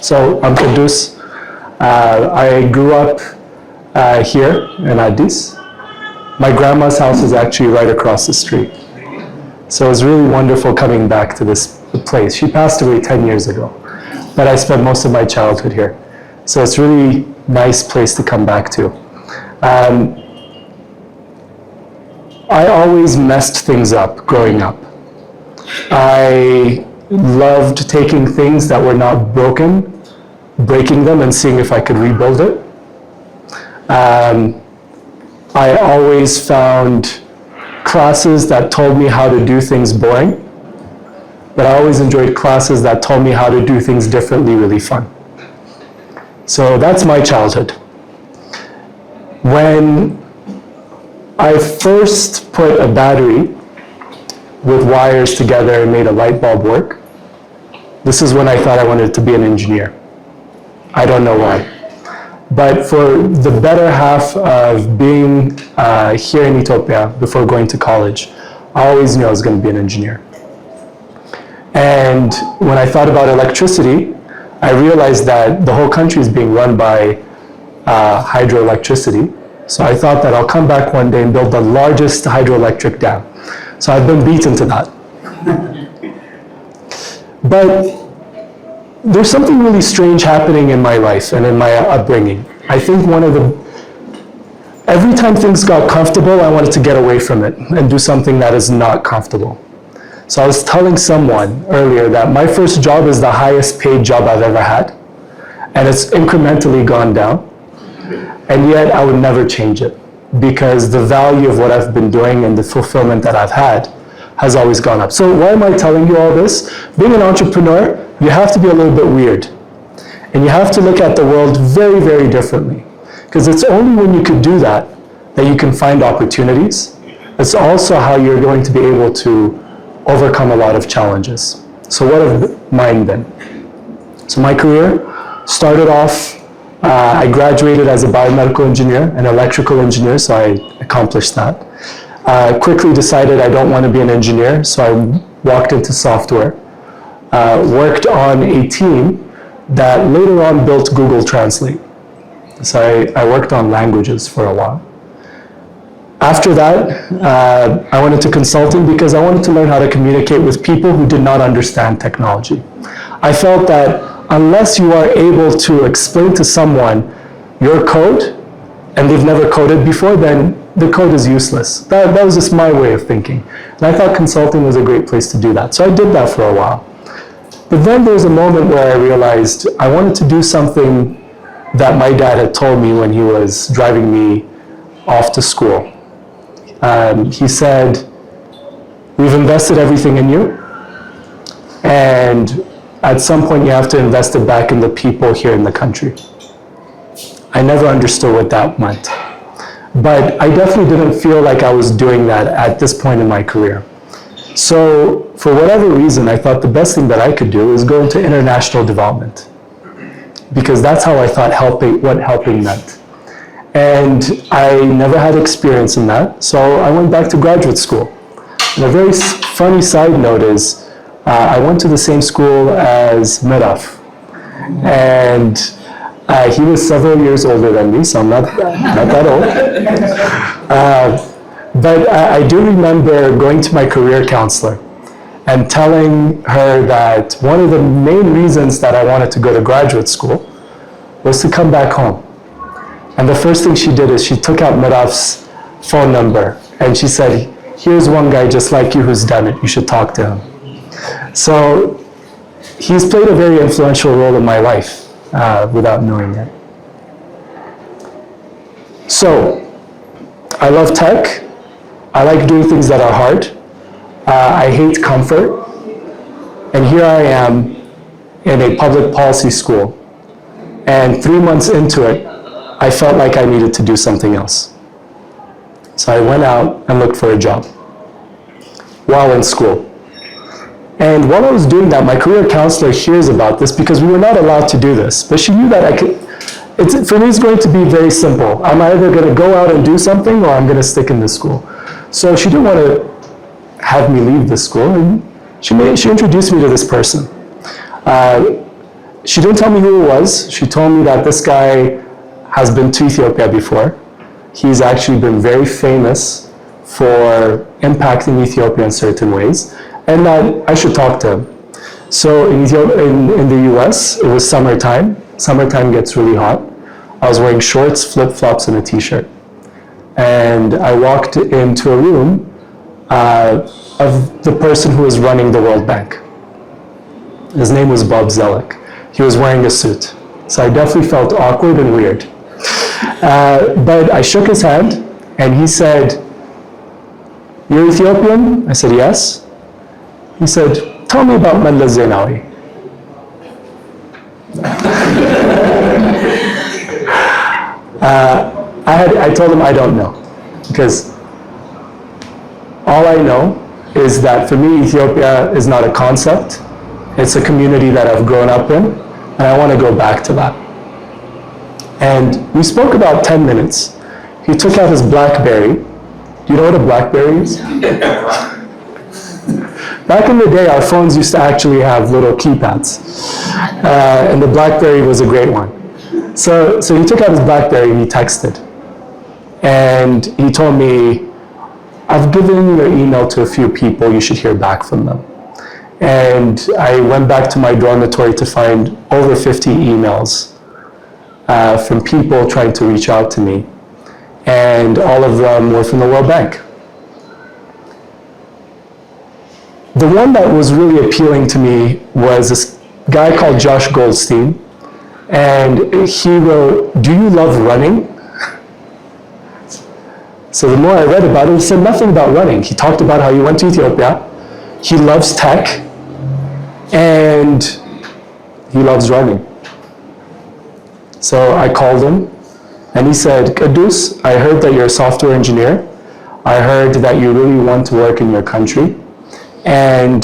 So I'm Kidus. I grew up here in Addis. My grandma's house is actually right across the street. So it was really wonderful coming back to this place. She passed away 10 years ago, but I spent most of my childhood here. So it's a really nice place to come back to. I always messed things up growing up. I loved taking things that were not broken, breaking them and seeing if I could rebuild it. I always found classes that told me how to do things boring, but I always enjoyed classes that told me how to do things differently really fun. So that's my childhood. When I first put a battery with wires together and made a light bulb work, this is when I thought I wanted to be an engineer. I don't know why. But for the better half of being here in Ethiopia before going to college, I always knew I was going to be an engineer. And when I thought about electricity, I realized that the whole country is being run by hydroelectricity. So I thought that I'll come back one day and build the largest hydroelectric dam. So I've been beaten to that. But there's something really strange happening in my life and in my upbringing. I think every time things got comfortable, I wanted to get away from it and do something that is not comfortable. So I was telling someone earlier that my first job is the highest paid job I've ever had, and it's incrementally gone down, and yet I would never change it because the value of what I've been doing and the fulfillment that I've had has always gone up. So why am I telling you all this? Being an entrepreneur, you have to be a little bit weird. And you have to look at the world very, very differently. Because it's only when you can do that that you can find opportunities. It's also how you're going to be able to overcome a lot of challenges. So what have mine been? So my career started off, I graduated as a biomedical engineer, an electrical engineer, so I accomplished that. Quickly decided I don't want to be an engineer, so I walked into software. Worked on a team that later on built Google Translate. So I worked on languages for a while. After that, I went into consulting because I wanted to learn how to communicate with people who did not understand technology. I felt that unless you are able to explain to someone your code, and they've never coded before, then the code is useless. That was just my way of thinking. And I thought consulting was a great place to do that. So I did that for a while. But then there was a moment where I realized I wanted to do something that my dad had told me when he was driving me off to school. He said, "We've invested everything in you, and at some point you have to invest it back in the people here in the country." I never understood what that meant. But I definitely didn't feel like I was doing that at this point in my career. So for whatever reason, I thought the best thing that I could do is go into international development, because that's how I thought what helping meant. And I never had experience in that, so I went back to graduate school. And a very funny side note is, I went to the same school as Miraf, and he was several years older than me, so I'm not that old. But I do remember going to my career counselor and telling her that one of the main reasons that I wanted to go to graduate school was to come back home. And the first thing she did is she took out Miraf's phone number and she said, "Here's one guy just like you who's done it. You should talk to him." So he's played a very influential role in my life without knowing it. So I love tech. I like doing things that are hard. I hate comfort. And here I am in a public policy school. And 3 months into it, I felt like I needed to do something else. So I went out and looked for a job while in school. And while I was doing that, my career counselor hears about this because we were not allowed to do this. But she knew that I could. For me, it's going to be very simple. I'm either going to go out and do something or I'm going to stick in this school. So she didn't want to have me leave the school, and she introduced me to this person. She didn't tell me who it was. She told me that this guy has been to Ethiopia before. He's actually been very famous for impacting Ethiopia in certain ways, and that I should talk to him. So in the US, it was summertime. Summertime gets really hot. I was wearing shorts, flip-flops, and a t-shirt. And I walked into a room of the person who was running the World Bank. His name was Bob Zellick. He was wearing a suit. So I definitely felt awkward and weird. But I shook his hand, and he said, "You're Ethiopian?" I said, "Yes." He said, "Tell me about Mallas Zenawi." I told him I don't know, because all I know is that for me, Ethiopia is not a concept. It's a community that I've grown up in, and I want to go back to that. And we spoke about 10 minutes. He took out his BlackBerry. Do you know what a BlackBerry is? Back in the day, our phones used to actually have little keypads, and the BlackBerry was a great one. So he took out his BlackBerry and he texted, and he told me, "I've given your email to a few people, you should hear back from them." And I went back to my dormitory to find over 50 emails from people trying to reach out to me, and all of them were from the World Bank. The one that was really appealing to me was this guy called Josh Goldstein, and he wrote, "Do you love running?" So the more I read about it, he said nothing about running. He talked about how he went to Ethiopia, he loves tech, and he loves running. So I called him, and he said, "Kidus, I heard that you're a software engineer. I heard that you really want to work in your country, and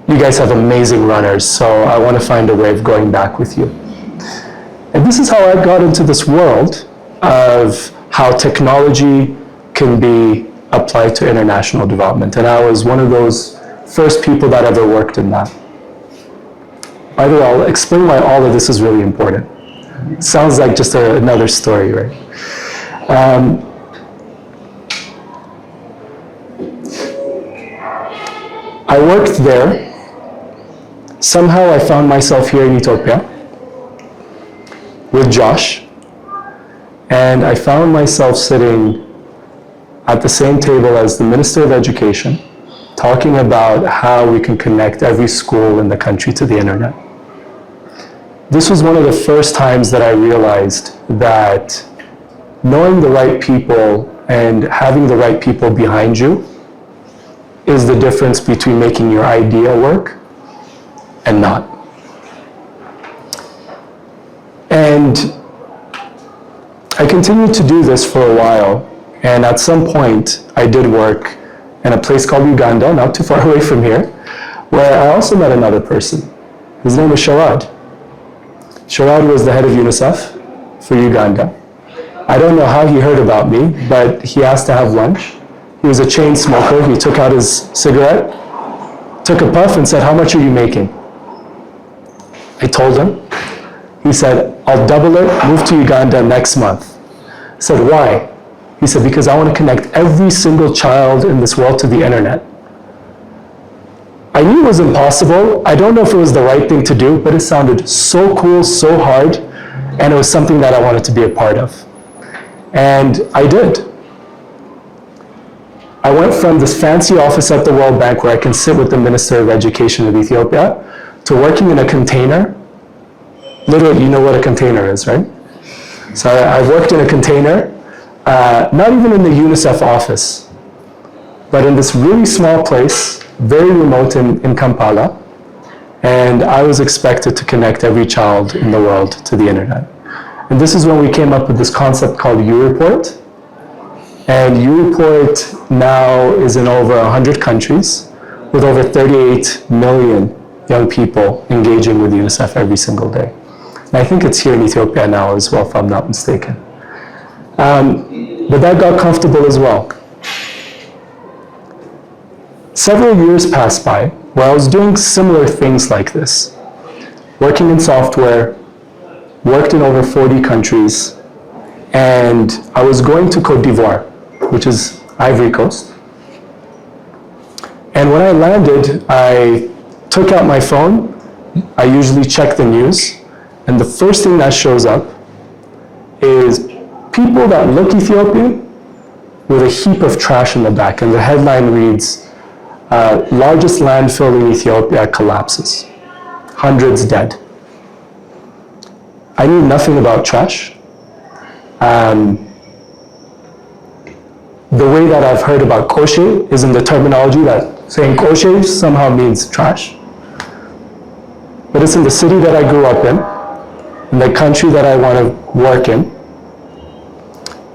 you guys have amazing runners, so I want to find a way of going back with you." And this is how I got into this world of how technology can be applied to international development. And I was one of those first people that ever worked in that. By the way, I'll explain why all of this is really important. It sounds like just another story, right? I worked there. Somehow I found myself here in Ethiopia with Josh, and I found myself sitting at the same table as the Minister of Education, talking about how we can connect every school in the country to the internet. This was one of the first times that I realized that knowing the right people and having the right people behind you is the difference between making your idea work and not. And I continued to do this for a while, and at some point I did work in a place called Uganda, not too far away from here, where I also met another person. His name was Sharad. Sharad was the head of UNICEF for Uganda. I don't know how he heard about me, but he asked to have lunch. He was a chain smoker. He took out his cigarette, took a puff, and said, "How much are you making?" I told him. He said, "I'll double it, move to Uganda next month." I said, "Why?" He said, "Because I want to connect every single child in this world to the internet." I knew it was impossible. I don't know if it was the right thing to do, but it sounded so cool, so hard, and it was something that I wanted to be a part of. And I did. I went from this fancy office at the World Bank where I can sit with the Minister of Education of Ethiopia to working in a container. Literally, you know what a container is, right? So I worked in a container, not even in the UNICEF office, but in this really small place, very remote in Kampala, and I was expected to connect every child in the world to the internet. And this is when we came up with this concept called U-Report. And U-Report now is in over 100 countries, with over 38 million young people engaging with UNICEF every single day. And I think it's here in Ethiopia now as well, if I'm not mistaken. But that got comfortable as well. Several years passed by where I was doing similar things like this. working in software, worked in over 40 countries, and I was going to Côte d'Ivoire, which is Ivory Coast. And when I landed, I took out my phone. I usually check the news, and the first thing that shows up is people that look Ethiopian with a heap of trash in the back, and the headline reads, largest landfill in Ethiopia collapses, hundreds dead. I knew nothing about trash. The way that I've heard about koshe is in the terminology that saying koshe somehow means trash. But it's in the city that I grew up in the country that I want to work in.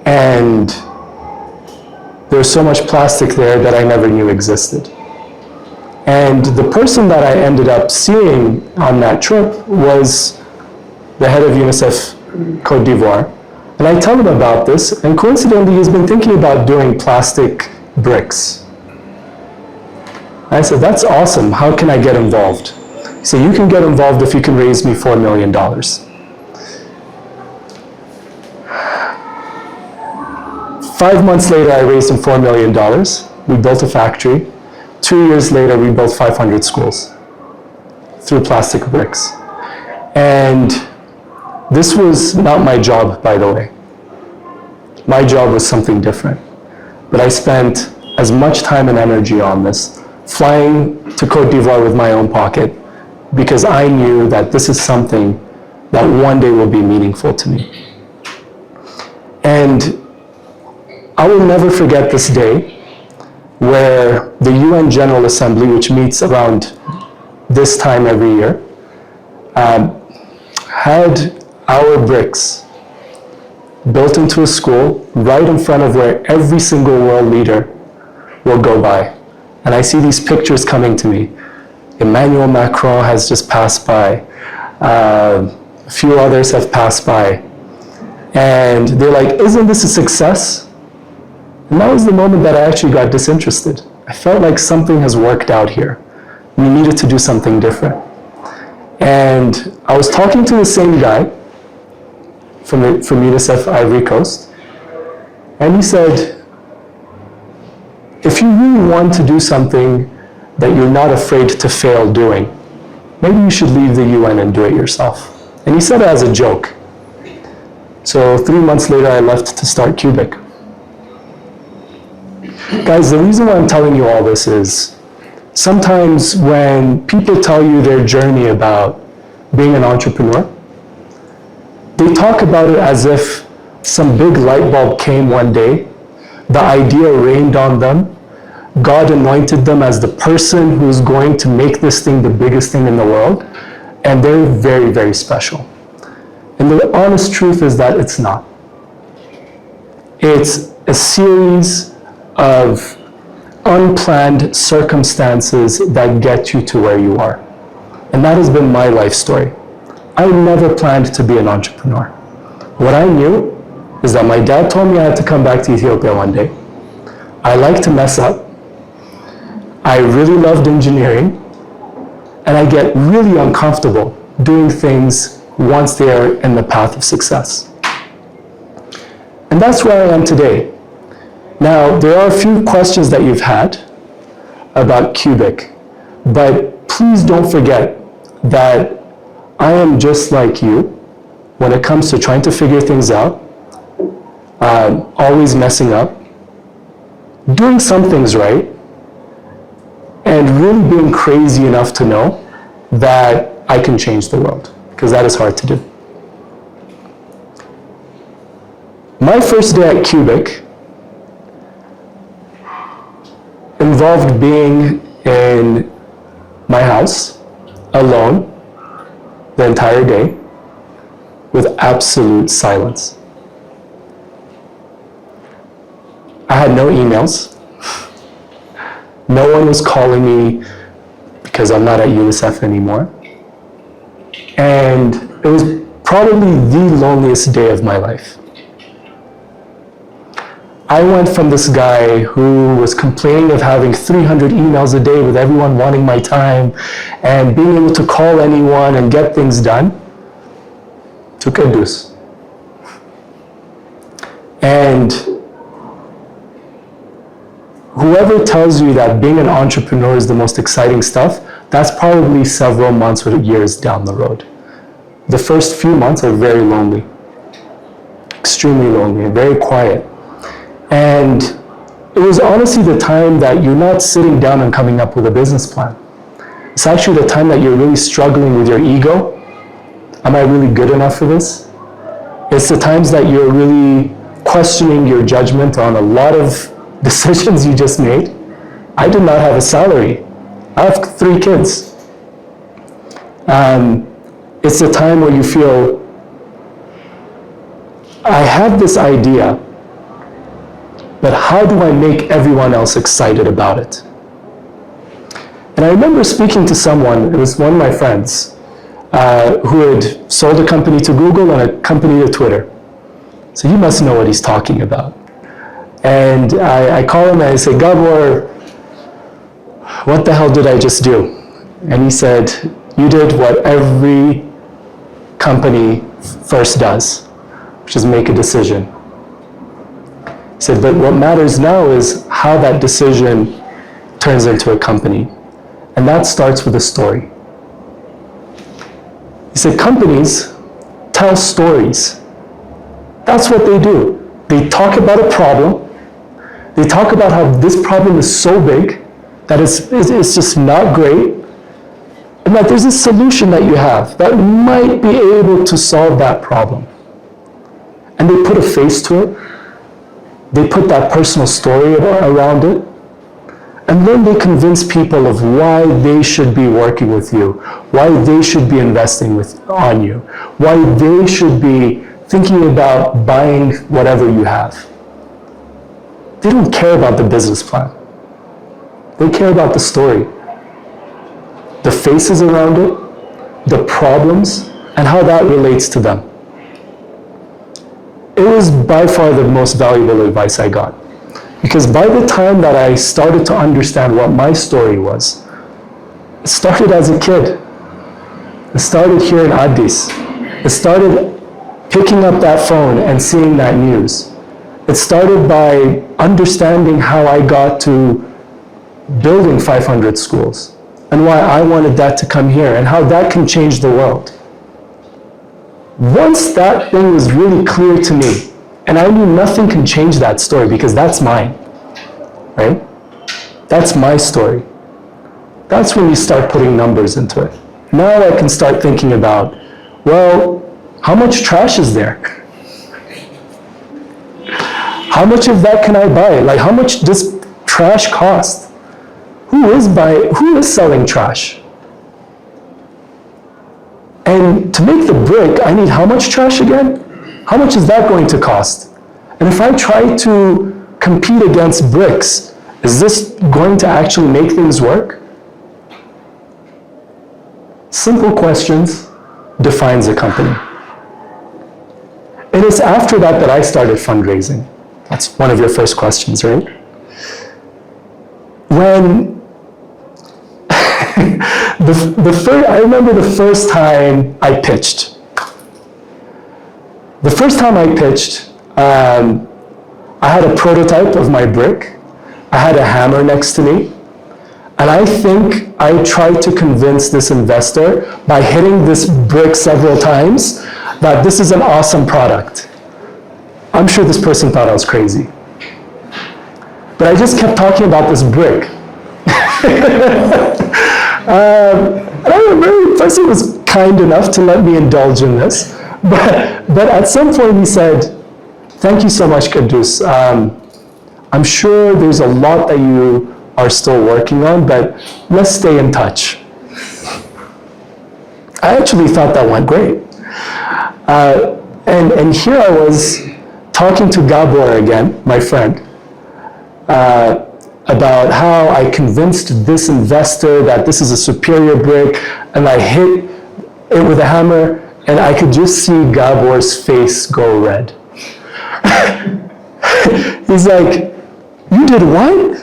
And there's so much plastic there that I never knew existed. And the person that I ended up seeing on that trip was the head of UNICEF Côte d'Ivoire. And I tell him about this, and coincidentally, he's been thinking about doing plastic bricks. I said, that's awesome. How can I get involved? He said, you can get involved if you can raise me $4 million. 5 months later, I raised him $4 million. We built a factory. 2 years later, we built 500 schools through plastic bricks. And this was not my job, by the way. My job was something different. But I spent as much time and energy on this, flying to Côte d'Ivoire with my own pocket, because I knew that this is something that one day will be meaningful to me. And I will never forget this day where the UN General Assembly, which meets around this time every year, had our bricks built into a school right in front of where every single world leader will go by. And I see these pictures coming to me. Emmanuel Macron has just passed by. A few others have passed by. And they're like, isn't this a success? And that was the moment that I actually got disinterested. I felt like something has worked out here. We needed to do something different. And I was talking to the same guy from UNICEF Ivory Coast, and he said, if you really want to do something that you're not afraid to fail doing, maybe you should leave the UN and do it yourself. And he said it as a joke. So 3 months later, I left to start Kubik. Guys, the reason why I'm telling you all this is, sometimes when people tell you their journey about being an entrepreneur, they talk about it as if some big light bulb came one day, the idea rained on them, God anointed them as the person who's going to make this thing the biggest thing in the world, and they're very, very special. And the honest truth is that it's not. It's a series of unplanned circumstances that get you to where you are. And that has been my life story. I never planned to be an entrepreneur. What I knew is that my dad told me I had to come back to Ethiopia one day. I like to mess up. I really loved engineering. And I get really uncomfortable doing things once they are in the path of success. And that's where I am today. Now, there are a few questions that you've had about Kubik, but please don't forget that I am just like you when it comes to trying to figure things out, always messing up, doing some things right, and really being crazy enough to know that I can change the world, because that is hard to do. My first day at Kubik involved being in my house alone the entire day with absolute silence. I had no emails. No one was calling me because I'm not at UNICEF anymore. And it was probably the loneliest day of my life. I went from this guy who was complaining of having 300 emails a day with everyone wanting my time and being able to call anyone and get things done to Kidus. And whoever tells you that being an entrepreneur is the most exciting stuff, that's probably several months or years down the road. The first few months are very lonely, extremely lonely, very quiet. And it was honestly the time that you're not sitting down and coming up with a business plan. It's actually the time that you're really struggling with your ego. Am I really good enough for this? It's the times that you're really questioning your judgment on a lot of decisions you just made. I did not have a salary. I have 3 kids. It's the time where you feel, I have this idea, but how do I make everyone else excited about it? And I remember speaking to someone, it was one of my friends, who had sold a company to Google and a company to Twitter. So he must know what he's talking about. And I call him and I say, Gabor, what the hell did I just do? And he said, you did what every company first does, which is make a decision. He said, but what matters now is how that decision turns into a company. And that starts with a story. He said, companies tell stories. That's what they do. They talk about a problem. They talk about how this problem is so big that it's just not great, and that there's a solution that you have that might be able to solve that problem. And they put a face to it. They put that personal story around it. And then they convince people of why they should be working with you, why they should be investing on you, why they should be thinking about buying whatever you have. They don't care about the business plan. They care about the story, the faces around it, the problems, and how that relates to them. It was by far the most valuable advice I got. Because by the time that I started to understand what my story was, it started as a kid. It started here in Addis. It started picking up that phone and seeing that news. It started by understanding how I got to building 500 schools and why I wanted that to come here and how that can change the world. Once that thing was really clear to me, and I knew nothing can change that story because that's mine, right? That's my story. That's when you start putting numbers into it. Now I can start thinking about, well, how much trash is there? How much of that can I buy? Like, how much does trash cost? Who is selling trash? And to make the brick, I need how much trash again? How much is that going to cost? And if I try to compete against bricks, is this going to actually make things work? Simple questions defines a company. And it's after that that I started fundraising. That's one of your first questions, right? When I remember the first time I pitched. The first time I pitched, I had a prototype of my brick. I had a hammer next to me. And I think I tried to convince this investor by hitting this brick several times that this is an awesome product. I'm sure this person thought I was crazy. But I just kept talking about this brick. And I remember the person was kind enough to let me indulge in this. But at some point he said, thank you so much, Kidus. I'm sure there's a lot that you are still working on, but let's stay in touch. I actually thought that went great. And here I was talking to Gabor again, my friend, about how I convinced this investor that this is a superior brick, and I hit it with a hammer, and I could just see Gabor's face go red. He's like, you did what?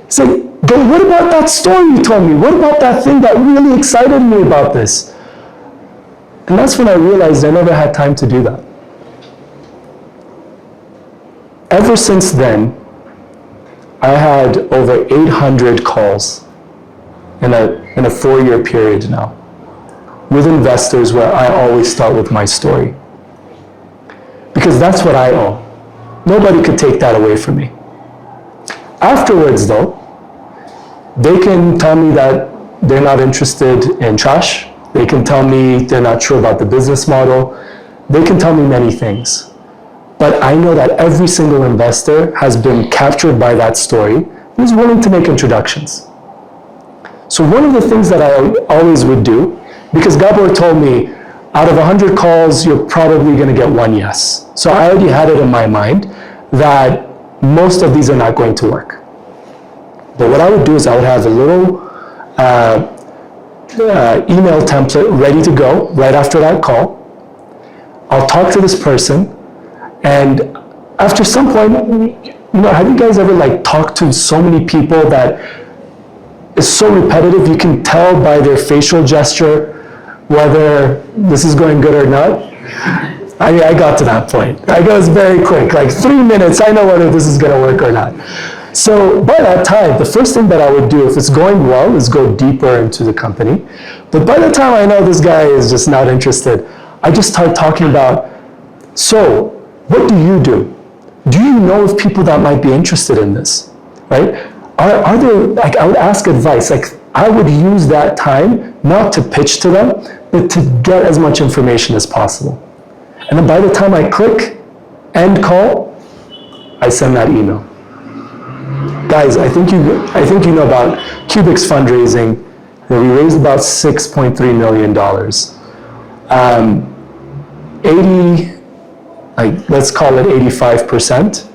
He's like, but what about that story you told me? What about that thing that really excited me about this? And that's when I realized I never had time to do that. Ever since then, I had over 800 calls in a 4-year period now with investors where I always start with my story. Because that's what I own. Nobody could take that away from me. Afterwards though, they can tell me that they're not interested in trash. They can tell me they're not sure about the business model. They can tell me many things. But I know that every single investor has been captured by that story and is willing to make introductions. So one of the things that I always would do, because Gabor told me, out of 100 calls, you're probably going to get one yes. So I already had it in my mind that most of these are not going to work. But what I would do is I would have a little email template ready to go right after that call. I'll talk to this person, and after some point, have you guys ever talked to so many people that it's so repetitive, you can tell by their facial gesture whether this is going good or not? I got to that point. I was very quick, 3 minutes, I know whether this is going to work or not. So by that time, the first thing that I would do if it's going well is go deeper into the company. But by the time I know this guy is just not interested, I just start talking about, so what do you do? Do you know of people that might be interested in this, right? Are there, I would ask advice, I would use that time not to pitch to them, but to get as much information as possible. And then by the time I click end call, I send that email. Guys, I think you know about Kubik's fundraising. We raised about $6.3 million. 80, let's call it 85%,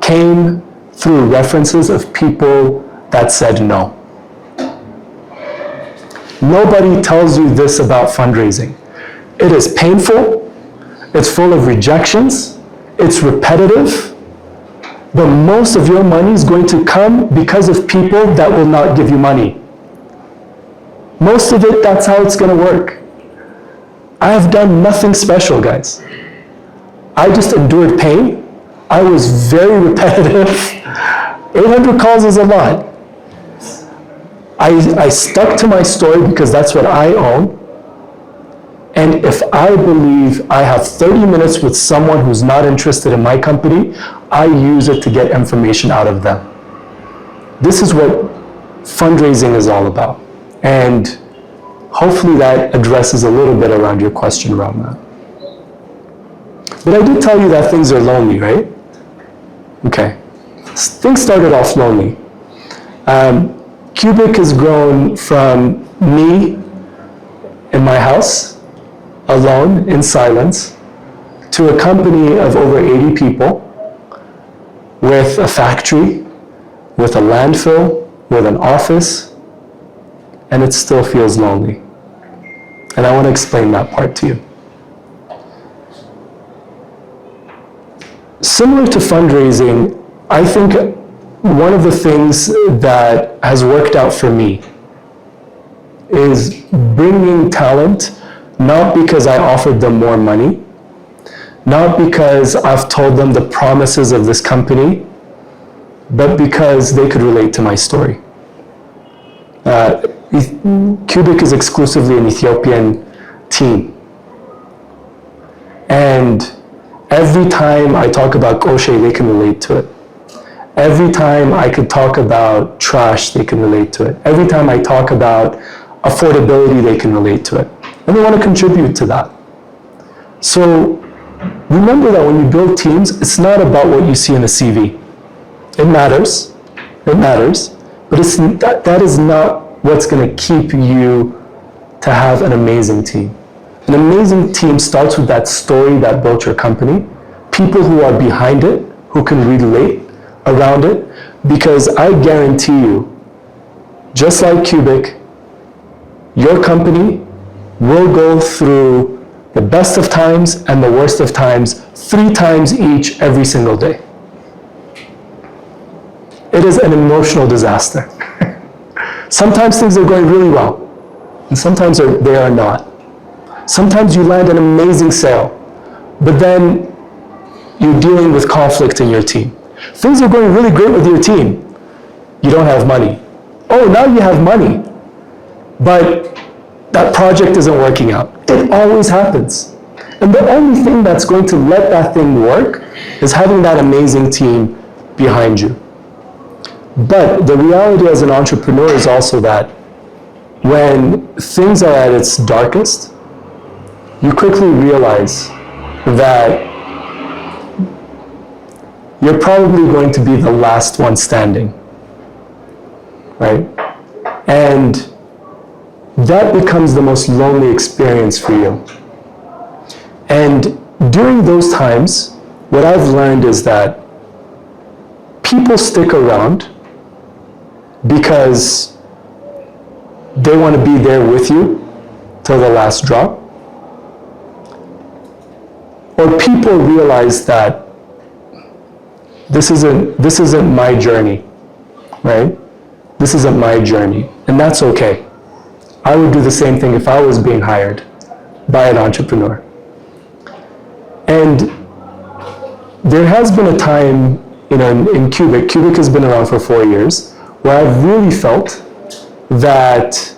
came through references of people that said no. Nobody tells you this about fundraising. It is painful, it's full of rejections, it's repetitive, but most of your money is going to come because of people that will not give you money. Most of it, that's how it's going to work. I have done nothing special, guys. I just endured pain. I was very repetitive. 800 calls is a lot. I stuck to my story because that's what I own. And if I believe I have 30 minutes with someone who's not interested in my company, I use it to get information out of them. This is what fundraising is all about. And hopefully that addresses a little bit around your question around that. But I did tell you that things are lonely, right? Okay. Things started off lonely. Kubik has grown from me in my house, alone, in silence, to a company of over 80 people, with a factory, with a landfill, with an office, and it still feels lonely. And I want to explain that part to you. Similar to fundraising, I think one of the things that has worked out for me is bringing talent, not because I offered them more money, not because I've told them the promises of this company, but because they could relate to my story. Kubik is exclusively an Ethiopian team. And every time I talk about Koshe, they can relate to it. Every time I could talk about trash, they can relate to it. Every time I talk about affordability, they can relate to it. And they want to contribute to that. So remember that when you build teams, it's not about what you see in a CV. It matters, but that is not what's going to keep you to have an amazing team. An amazing team starts with that story that built your company, people who are behind it, who can relate around it, because I guarantee you, just like Kubik, your company will go through the best of times and the worst of times 3 times each every single day. it is an emotional disaster. Sometimes things are going really well, and sometimes they are not. Sometimes you land an amazing sale, but then you're dealing with conflict in your team. Things are going really great with your team. You don't have money. Oh, now you have money, but that project isn't working out. It always happens. And the only thing that's going to let that thing work is having that amazing team behind you. But the reality as an entrepreneur is also that when things are at its darkest, you quickly realize that you're probably going to be the last one standing, right? And that becomes the most lonely experience for you. And during those times, what I've learned is that people stick around because they want to be there with you till the last drop. Or people realize that this isn't my journey, right? This isn't my journey, and that's okay. I would do the same thing if I was being hired by an entrepreneur. And there has been a time, in Kubik. Kubik has been around for 4 years, where I've really felt that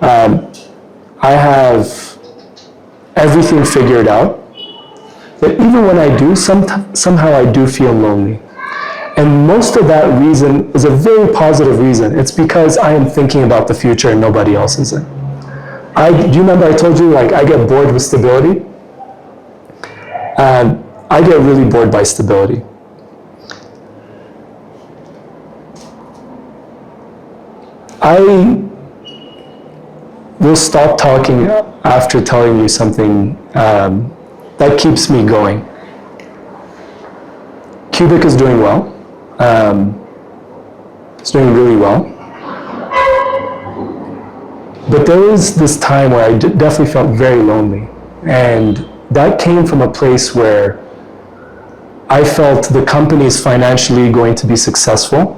I have everything figured out. But even when I do, somehow I do feel lonely. And most of that reason is a very positive reason. It's because I am thinking about the future and nobody else isn't. Do you remember I told you, like, I get bored with stability? I get really bored by stability. I will stop talking after telling you something that keeps me going. Kubik is doing well. It's doing really well. But there was this time where I definitely felt very lonely. And that came from a place where I felt the company is financially going to be successful,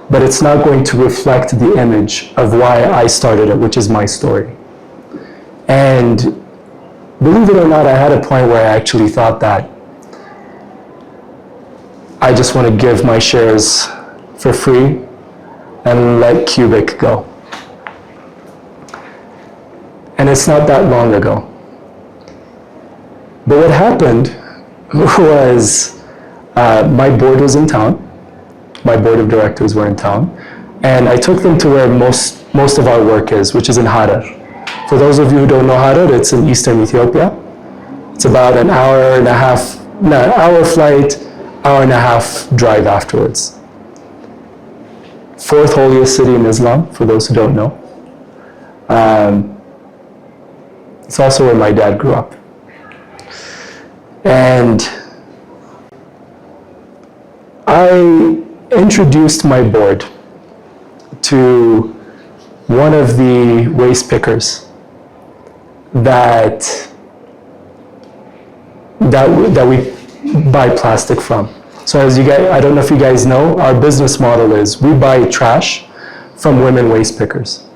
but it's not going to reflect the image of why I started it, which is my story. And believe it or not, I had a point where I actually thought that I just want to give my shares for free and let Kubik go. And it's not that long ago. But what happened was my board was in town. My board of directors were in town. And I took them to where most of our work is, which is in Harar. For those of you who don't know Harar, it's in eastern Ethiopia. It's about an hour and a half, hour flight, hour and a half drive afterwards. Fourth holiest city in Islam, for those who don't know. It's also where my dad grew up. And I introduced my board to one of the waste pickers that we buy plastic from. So as you guys, I don't know if you guys know, our business model is we buy trash from women waste pickers.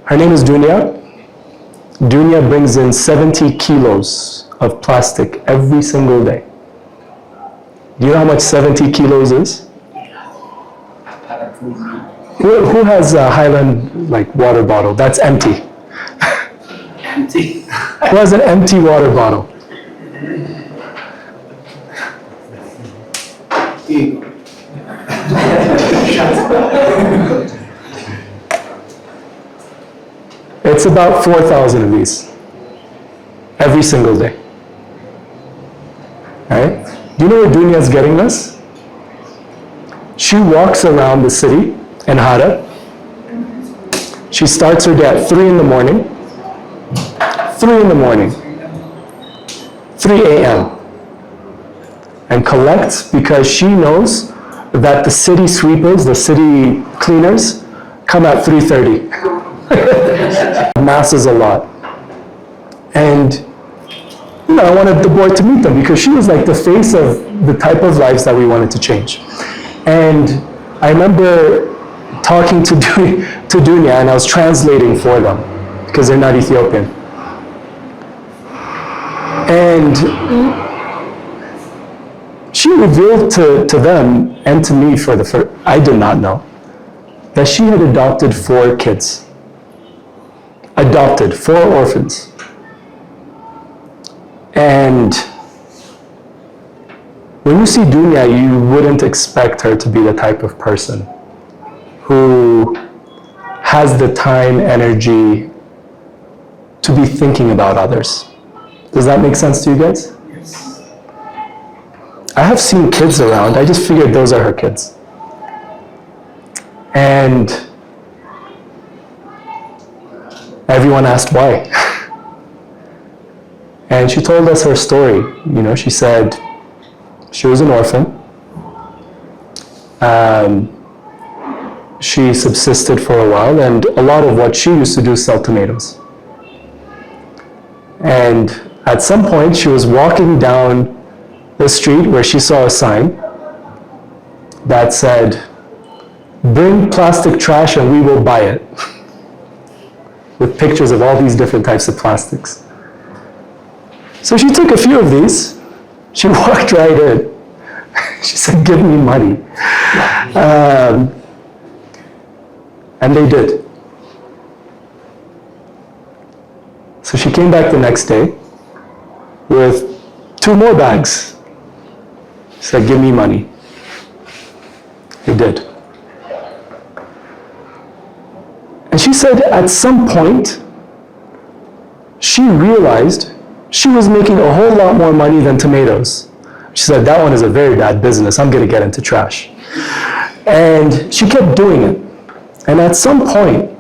Her name is Dunya. Dunya brings in 70 kilos of plastic every single day. Do you know how much 70 kilos is? Who has a Highland water bottle that's empty? Empty. Who has an empty water bottle? It's about 4,000 of these every single day. All right? Do you know where Dunya is getting this? She walks around the city in Harar. She starts her day at 3 in the morning. 3 in the morning. 3 a.m. and collects because she knows that the city sweepers, the city cleaners, come at 3:30. Masses a lot. And I wanted the board to meet them because she was like the face of the type of lives that we wanted to change. And I remember talking to Dunya, and I was translating for them because they're not Ethiopian. And she revealed to them and to me for the first, I did not know, that she had adopted 4 kids. Adopted 4 orphans. And when you see Dunya, you wouldn't expect her to be the type of person who has the time, energy to be thinking about others. Does that make sense to you guys? Yes. I have seen kids around. I just figured those are her kids. And everyone asked why. And she told us her story. She said she was an orphan. She subsisted for a while, and a lot of what she used to do is sell tomatoes. And at some point, she was walking down the street where she saw a sign that said, "Bring plastic trash and we will buy it," with pictures of all these different types of plastics. So she took a few of these, she walked right in. She said, "Give me money." And they did. So she came back the next day with 2 more bags. She said, "Give me money." They did. And she said at some point, she realized she was making a whole lot more money than tomatoes. She said, "That one is a very bad business. I'm going to get into trash." And she kept doing it. And at some point,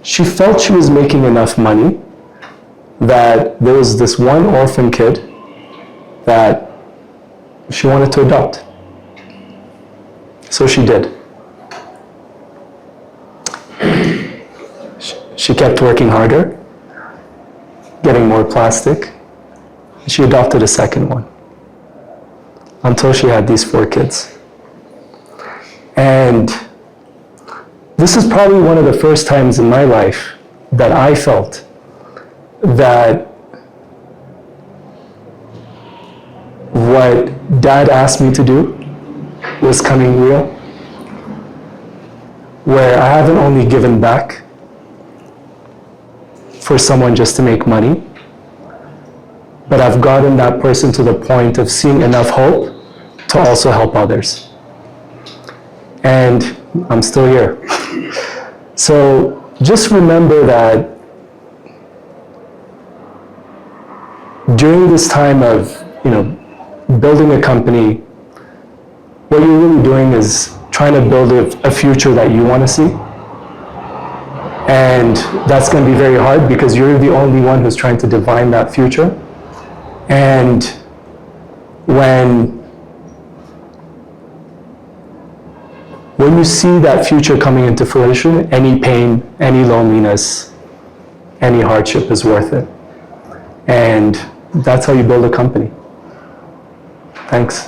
she felt she was making enough money that there was this one orphan kid that she wanted to adopt. So she did. She kept working harder, getting more plastic. She adopted a second one until she had these 4 kids. And this is probably one of the first times in my life that I felt that what Dad asked me to do was coming real, where I haven't only given back for someone just to make money, but I've gotten that person to the point of seeing enough hope to also help others. And I'm still here. So just remember that during this time of, building a company, what you're really doing is trying to build a future that you want to see. And that's going to be very hard because you're the only one who's trying to define that future. And when you see that future coming into fruition, any pain, any loneliness, any hardship is worth it. And that's how you build a company. Thanks.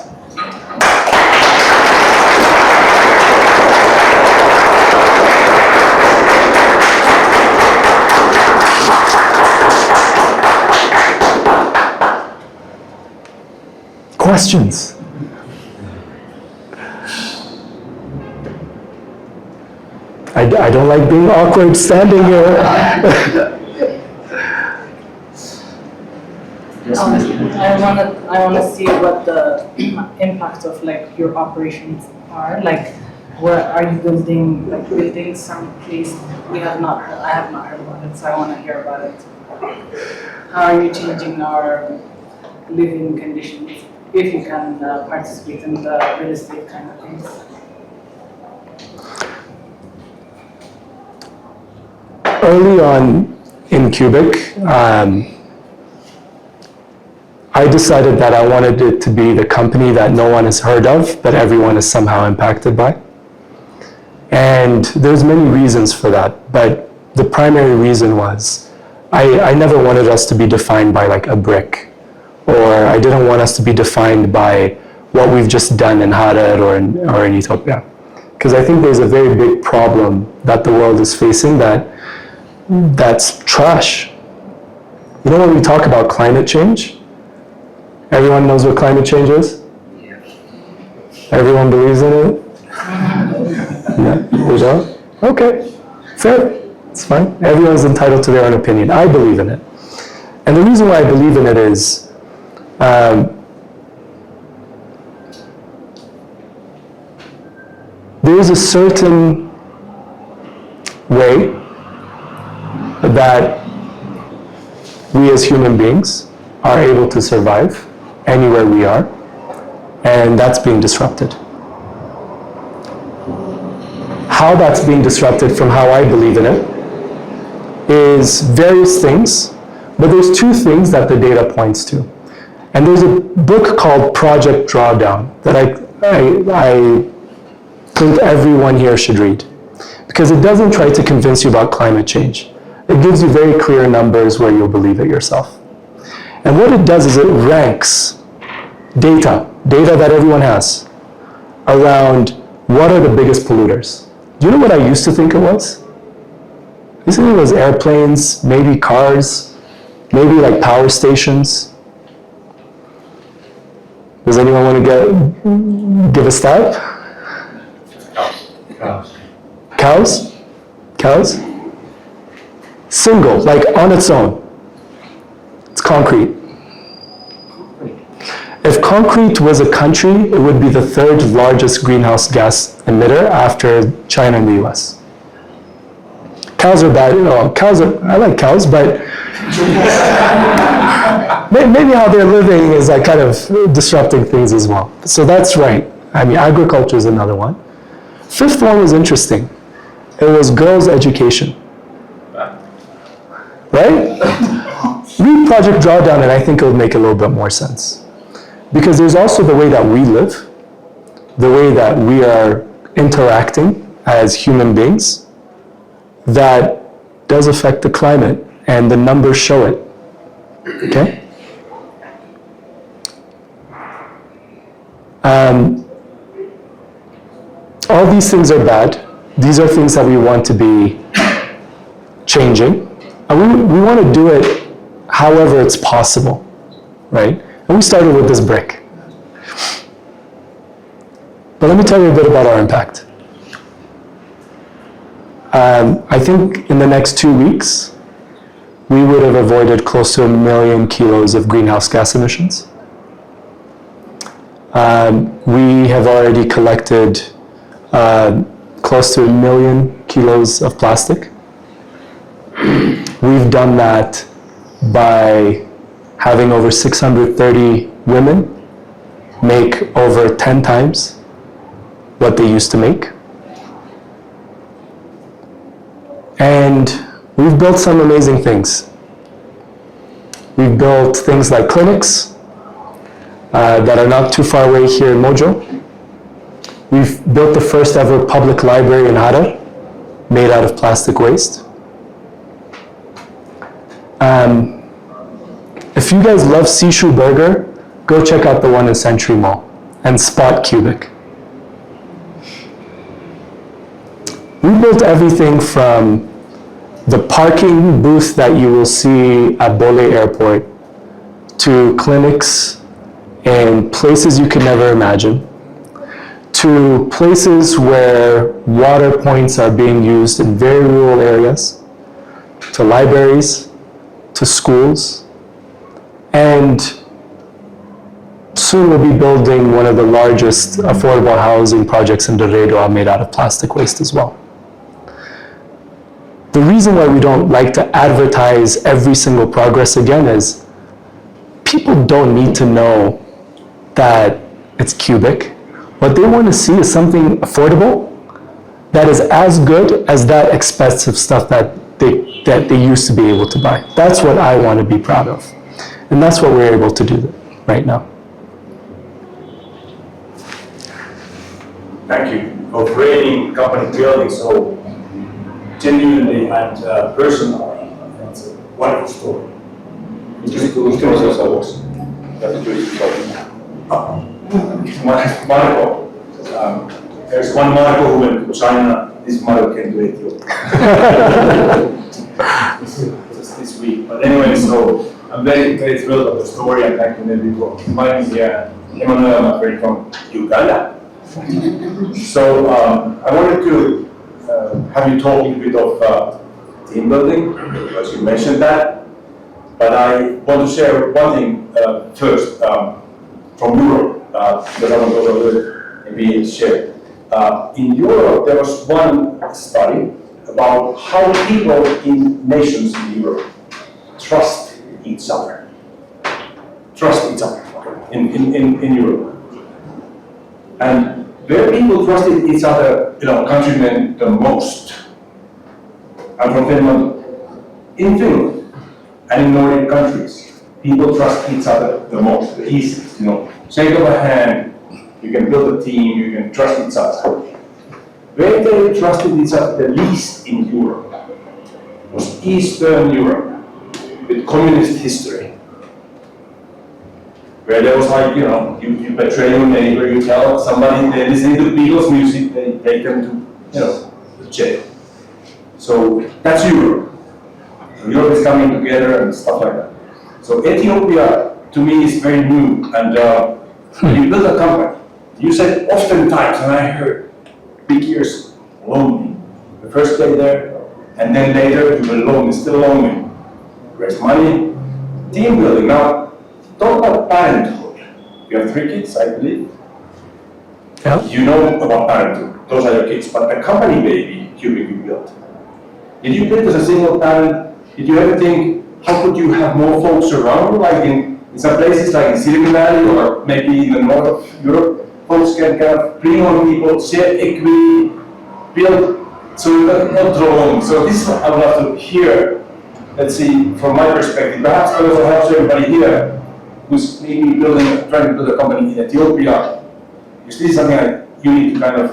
Questions? I don't like being awkward standing here. I want to see what the impact of your operations are. Where are you building some place I have not heard about it, so I want to hear about it. How are you changing our living conditions if you can participate in the real estate kind of things? Early on in Kubik, I decided that I wanted it to be the company that no one has heard of, but everyone is somehow impacted by. And there's many reasons for that, but the primary reason was I never wanted us to be defined by like a brick, or I didn't want us to be defined by what we've just done in Harar or in Ethiopia. Because I think there's a very big problem that the world is facing that's trash. You know, when we talk about climate change, everyone knows what climate change is? Everyone believes in it? Yeah, you don't? Okay, fair. It's fine. Everyone's entitled to their own opinion. I believe in it. And the reason why I believe in it is there is a certain way that we as human beings are able to survive anywhere we are, and that's being disrupted. How that's being disrupted from how I believe in it is various things, but there's two things that the data points to. And there's a book called Project Drawdown that I think everyone here should read, because it doesn't try to convince you about climate change. It gives you very clear numbers where you'll believe it yourself. And what it does is it ranks data that everyone has around what are the biggest polluters. Do you know what I used to think it was? I used to think it was airplanes, maybe cars, maybe like power stations. Does anyone want to give a stab? Cows? Cows? Single, like on its own. It's concrete. If concrete was a country, it would be the third largest greenhouse gas emitter after China and the US. Cows are bad, you know, I like cows, but maybe how they're living is like kind of disrupting things as well. So that's right. I mean, agriculture is another one. Fifth one was interesting. It was girls' education. Right? Read Project Drawdown and I think it would make a little bit more sense. Because there's also the way that we live, the way that we are interacting as human beings, that does affect the climate, and the numbers show it. Okay? All these things are bad. These are things that we want to be changing. And we want to do it however it's possible, right? And we started with this brick. But let me tell you a bit about our impact. I think in the next 2 weeks, we would have avoided close to 1 million kilos of greenhouse gas emissions. We have already collected close to 1 million kilos of plastic. We've done that by having over 630 women make over 10 times what they used to make. And we've built some amazing things. We've built things like clinics that are not too far away here in Mojo. We've built the first ever public library in Harar, made out of plastic waste. If you guys love Sishu Burger, go check out the one in Century Mall and spot Kubik. We built everything from the parking booth that you will see at Bole Airport to clinics in places you could never imagine, to places where water points are being used in very rural areas, to libraries, to schools, and soon we'll be building one of the largest affordable housing projects in Dorado made out of plastic waste as well. The reason why we don't like to advertise every single progress again is people don't need to know that it's Kubik. What they want to see is something affordable that is as good as that expensive stuff that they used to be able to buy. That's what I want to be proud of. And that's what we're able to do right now. Thank you for framing company building so genuinely and personally. wonderful story. Marco. There's one Marco who went to China, this Marco came to Ethiopia. Just this week. But anyway, so I'm very, very thrilled of the story. I'm thanking them for inviting me here. Emmanuel, my friend from Uganda. So I wanted to have you talk a little bit of team building, because you mentioned that. But I want to share one thing first from Europe, because I want to also maybe share. In Europe, there was one study about how people in nations in Europe trust each other. Trust each other in Europe. And where people trusted each other, countrymen the most. I'm from Finland. In Finland and in Nordic countries, people trust each other the most, the easiest. Shake of a hand, you can build a team, you can trust each other. Where they trusted each other the least in Europe was Eastern Europe, with communist history. Where there was like, you betray your neighbor, you tell somebody they're listening to Beatles music, they take them to, jail. So that's Europe. So Europe is coming together and stuff like that. So Ethiopia, to me, is very new. And when you build a company, you said oftentimes, and I heard, big years, lonely. The first day there, and then later you were lonely, still lonely. Raise money, team building. Now, talk about parenthood. You have 3 kids, I believe. Yeah. You know about parenthood. Those are your kids. But the company baby, Kubik, you built. Did you build as a single parent? Did you ever think, how could you have more folks around you? Like in some places like in Silicon Valley or maybe in the north of Europe, folks can kind of bring on people, share equity, build, so you're not alone. So this is what I would love to hear. Let's see, from my perspective, perhaps it also helps everybody here who's maybe trying to build a company in Ethiopia. Because this is something like you need to kind of